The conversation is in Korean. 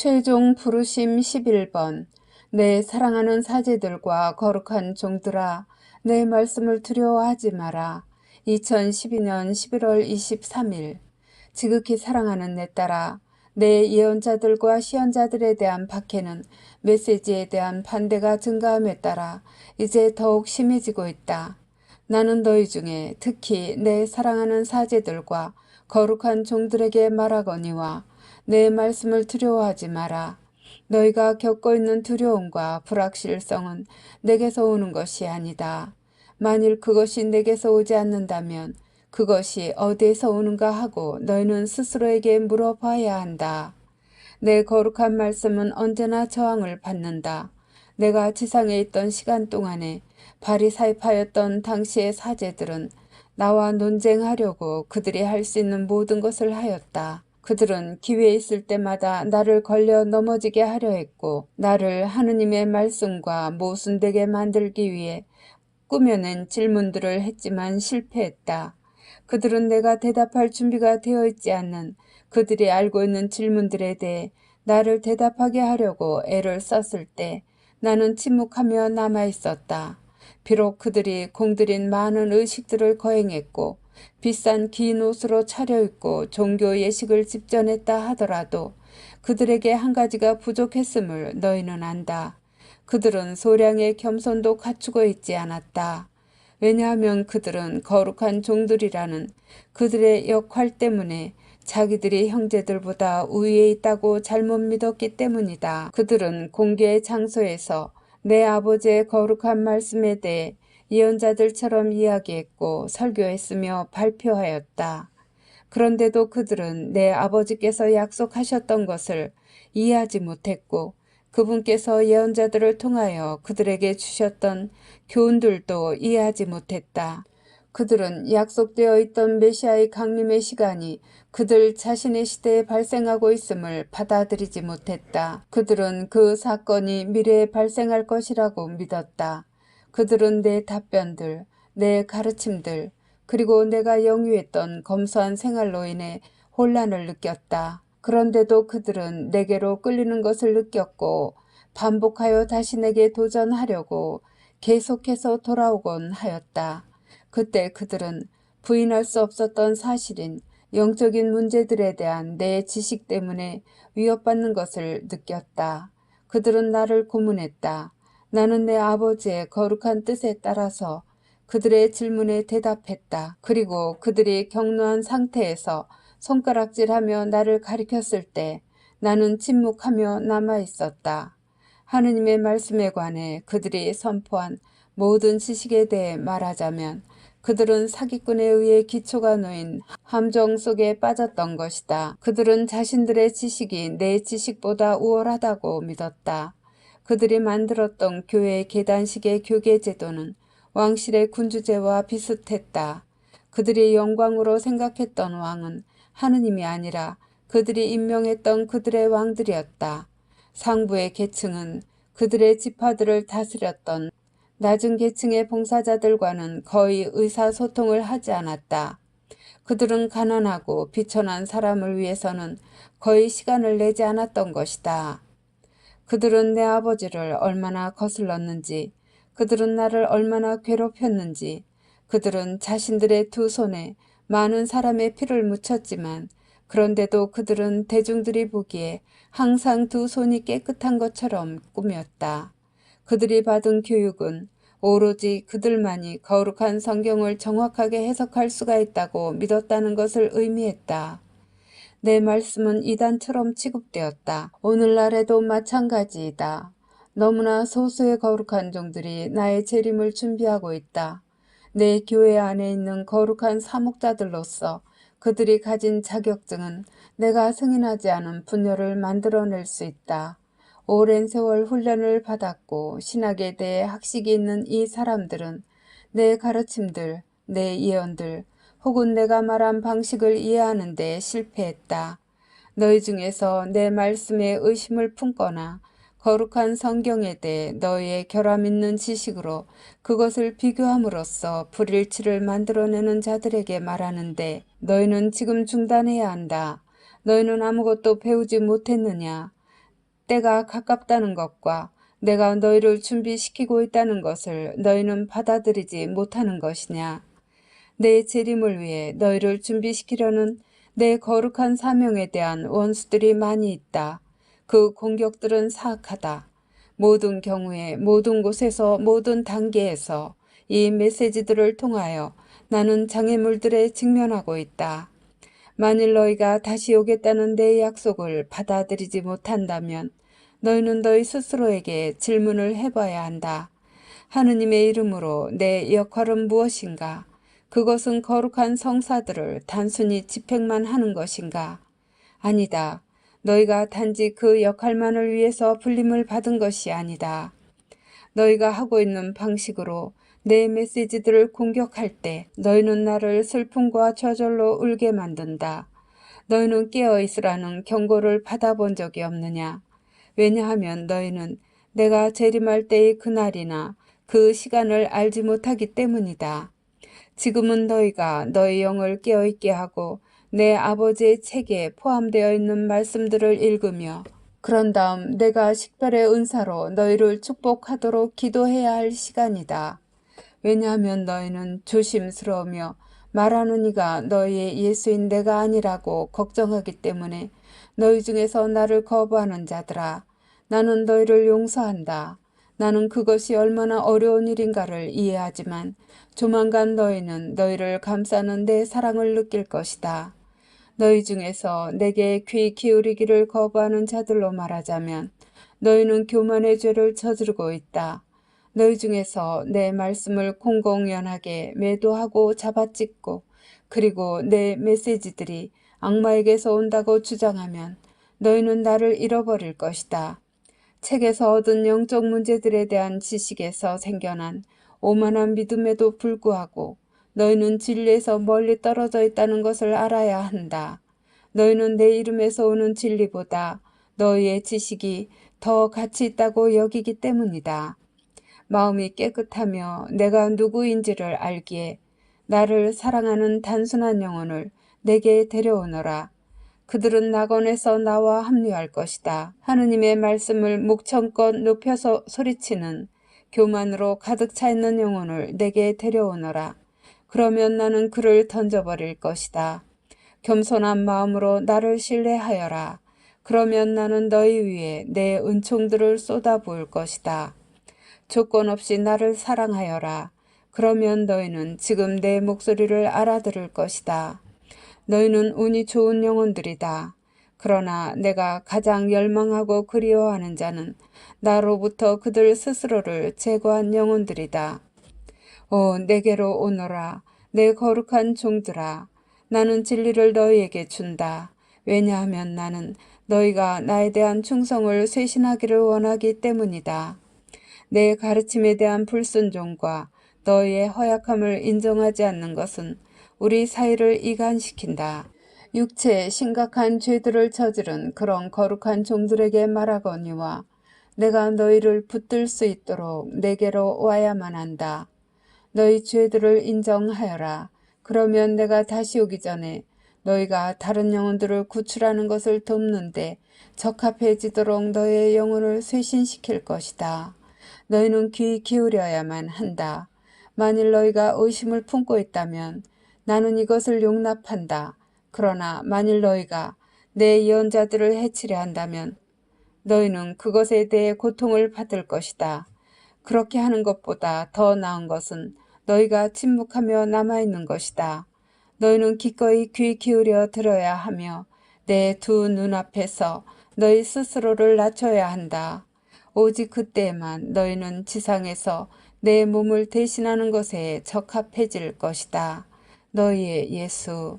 최종 부르심 11번. 내 사랑하는 사제들과 거룩한 종들아, 내 말씀을 두려워하지 마라. 2012년 11월 23일. 지극히 사랑하는 내 딸아, 내 예언자들과 시언자들에 대한 박해는 메시지에 대한 반대가 증가함에 따라 이제 더욱 심해지고 있다. 나는 너희 중에 특히 내 사랑하는 사제들과 거룩한 종들에게 말하거니와 내 말씀을 두려워하지 마라. 너희가 겪고 있는 두려움과 불확실성은 내게서 오는 것이 아니다. 만일 그것이 내게서 오지 않는다면 그것이 어디에서 오는가 하고 너희는 스스로에게 물어봐야 한다. 내 거룩한 말씀은 언제나 저항을 받는다. 내가 지상에 있던 시간 동안에 바리사이파였던 당시의 사제들은 나와 논쟁하려고 그들이 할 수 있는 모든 것을 하였다. 그들은 기회 있을 때마다 나를 걸려 넘어지게 하려 했고 나를 하느님의 말씀과 모순되게 만들기 위해 꾸며낸 질문들을 했지만 실패했다. 그들은 내가 대답할 준비가 되어 있지 않는 그들이 알고 있는 질문들에 대해 나를 대답하게 하려고 애를 썼을 때 나는 침묵하며 남아있었다. 비록 그들이 공들인 많은 의식들을 거행했고 비싼 긴 옷으로 차려입고 종교 예식을 집전했다 하더라도 그들에게 한 가지가 부족했음을 너희는 안다. 그들은 소량의 겸손도 갖추고 있지 않았다. 왜냐하면 그들은 거룩한 종들이라는 그들의 역할 때문에 자기들이 형제들보다 우위에 있다고 잘못 믿었기 때문이다. 그들은 공개의 장소에서 내 아버지의 거룩한 말씀에 대해 예언자들처럼 이야기했고 설교했으며 발표하였다. 그런데도 그들은 내 아버지께서 약속하셨던 것을 이해하지 못했고 그분께서 예언자들을 통하여 그들에게 주셨던 교훈들도 이해하지 못했다. 그들은 약속되어 있던 메시아의 강림의 시간이 그들 자신의 시대에 발생하고 있음을 받아들이지 못했다. 그들은 그 사건이 미래에 발생할 것이라고 믿었다. 그들은 내 답변들, 내 가르침들, 그리고 내가 영위했던 검소한 생활로 인해 혼란을 느꼈다. 그런데도 그들은 내게로 끌리는 것을 느꼈고 반복하여 다시 내게 도전하려고 계속해서 돌아오곤 하였다. 그때 그들은 부인할 수 없었던 사실인 영적인 문제들에 대한 내 지식 때문에 위협받는 것을 느꼈다. 그들은 나를 고문했다. 나는 내 아버지의 거룩한 뜻에 따라서 그들의 질문에 대답했다. 그리고 그들이 격노한 상태에서 손가락질하며 나를 가리켰을 때 나는 침묵하며 남아있었다. 하느님의 말씀에 관해 그들이 선포한 모든 지식에 대해 말하자면 그들은 사기꾼에 의해 기초가 놓인 함정 속에 빠졌던 것이다. 그들은 자신들의 지식이 내 지식보다 우월하다고 믿었다. 그들이 만들었던 교회의 계단식의 교계 제도는 왕실의 군주제와 비슷했다. 그들이 영광으로 생각했던 왕은 하느님이 아니라 그들이 임명했던 그들의 왕들이었다. 상부의 계층은 그들의 지파들을 다스렸던 낮은 계층의 봉사자들과는 거의 의사소통을 하지 않았다. 그들은 가난하고 비천한 사람을 위해서는 거의 시간을 내지 않았던 것이다. 그들은 내 아버지를 얼마나 거슬렀는지, 그들은 나를 얼마나 괴롭혔는지, 그들은 자신들의 두 손에 많은 사람의 피를 묻혔지만 그런데도 그들은 대중들이 보기에 항상 두 손이 깨끗한 것처럼 꾸몄다. 그들이 받은 교육은 오로지 그들만이 거룩한 성경을 정확하게 해석할 수가 있다고 믿었다는 것을 의미했다. 내 말씀은 이단처럼 취급되었다. 오늘날에도 마찬가지이다. 너무나 소수의 거룩한 종들이 나의 재림을 준비하고 있다. 내 교회 안에 있는 거룩한 사목자들로서 그들이 가진 자격증은 내가 승인하지 않은 분열을 만들어낼 수 있다. 오랜 세월 훈련을 받았고 신학에 대해 학식이 있는 이 사람들은 내 가르침들, 내 예언들, 혹은 내가 말한 방식을 이해하는 데 실패했다. 너희 중에서 내 말씀에 의심을 품거나 거룩한 성경에 대해 너희의 결함 있는 지식으로 그것을 비교함으로써 불일치를 만들어내는 자들에게 말하는데 너희는 지금 중단해야 한다. 너희는 아무것도 배우지 못했느냐? 때가 가깝다는 것과 내가 너희를 준비시키고 있다는 것을 너희는 받아들이지 못하는 것이냐? 내 재림을 위해 너희를 준비시키려는 내 거룩한 사명에 대한 원수들이 많이 있다. 그 공격들은 사악하다. 모든 경우에 모든 곳에서 모든 단계에서 이 메시지들을 통하여 나는 장애물들에 직면하고 있다. 만일 너희가 다시 오겠다는 내 약속을 받아들이지 못한다면 너희는 너희 스스로에게 질문을 해봐야 한다. 하느님의 이름으로 내 역할은 무엇인가? 그것은 거룩한 성사들을 단순히 집행만 하는 것인가? 아니다. 너희가 단지 그 역할만을 위해서 불림을 받은 것이 아니다. 너희가 하고 있는 방식으로 내 메시지들을 공격할 때 너희는 나를 슬픔과 좌절로 울게 만든다. 너희는 깨어있으라는 경고를 받아본 적이 없느냐? 왜냐하면 너희는 내가 재림할 때의 그날이나 그 시간을 알지 못하기 때문이다. 지금은 너희가 너희 영을 깨어있게 하고 내 아버지의 책에 포함되어 있는 말씀들을 읽으며 그런 다음 내가 식별의 은사로 너희를 축복하도록 기도해야 할 시간이다. 왜냐하면 너희는 조심스러우며 말하는 이가 너희의 예수인 내가 아니라고 걱정하기 때문에 너희 중에서 나를 거부하는 자들아, 나는 너희를 용서한다. 나는 그것이 얼마나 어려운 일인가를 이해하지만 조만간 너희는 너희를 감싸는 내 사랑을 느낄 것이다. 너희 중에서 내게 귀 기울이기를 거부하는 자들로 말하자면 너희는 교만의 죄를 저지르고 있다. 너희 중에서 내 말씀을 공공연하게 매도하고 잡아찍고 그리고 내 메시지들이 악마에게서 온다고 주장하면 너희는 나를 잃어버릴 것이다. 책에서 얻은 영적 문제들에 대한 지식에서 생겨난 오만한 믿음에도 불구하고 너희는 진리에서 멀리 떨어져 있다는 것을 알아야 한다. 너희는 내 이름에서 오는 진리보다 너희의 지식이 더 가치 있다고 여기기 때문이다. 마음이 깨끗하며 내가 누구인지를 알기에 나를 사랑하는 단순한 영혼을 내게 데려오너라. 그들은 낙원에서 나와 합류할 것이다. 하느님의 말씀을 목청껏 높여서 소리치는 교만으로 가득 차 있는 영혼을 내게 데려오너라. 그러면 나는 그를 던져버릴 것이다. 겸손한 마음으로 나를 신뢰하여라. 그러면 나는 너희 위에 내 은총들을 쏟아부을 것이다. 조건 없이 나를 사랑하여라. 그러면 너희는 지금 내 목소리를 알아들을 것이다. 너희는 운이 좋은 영혼들이다. 그러나 내가 가장 열망하고 그리워하는 자는 나로부터 그들 스스로를 제거한 영혼들이다. 오, 내게로 오너라. 내 거룩한 종들아. 나는 진리를 너희에게 준다. 왜냐하면 나는 너희가 나에 대한 충성을 쇄신하기를 원하기 때문이다. 내 가르침에 대한 불순종과 너희의 허약함을 인정하지 않는 것은 우리 사이를 이간시킨다. 육체의 심각한 죄들을 저지른 그런 거룩한 종들에게 말하거니와 내가 너희를 붙들 수 있도록 내게로 와야만 한다. 너희 죄들을 인정하여라. 그러면 내가 다시 오기 전에 너희가 다른 영혼들을 구출하는 것을 돕는데 적합해지도록 너희의 영혼을 쇄신시킬 것이다. 너희는 귀 기울여야만 한다. 만일 너희가 의심을 품고 있다면 나는 이것을 용납한다. 그러나 만일 너희가 내 예언자들을 해치려 한다면 너희는 그것에 대해 고통을 받을 것이다. 그렇게 하는 것보다 더 나은 것은 너희가 침묵하며 남아있는 것이다. 너희는 기꺼이 귀 기울여 들어야 하며 내 두 눈앞에서 너희 스스로를 낮춰야 한다. 오직 그때에만 너희는 지상에서 내 몸을 대신하는 것에 적합해질 것이다. 너희의 예수.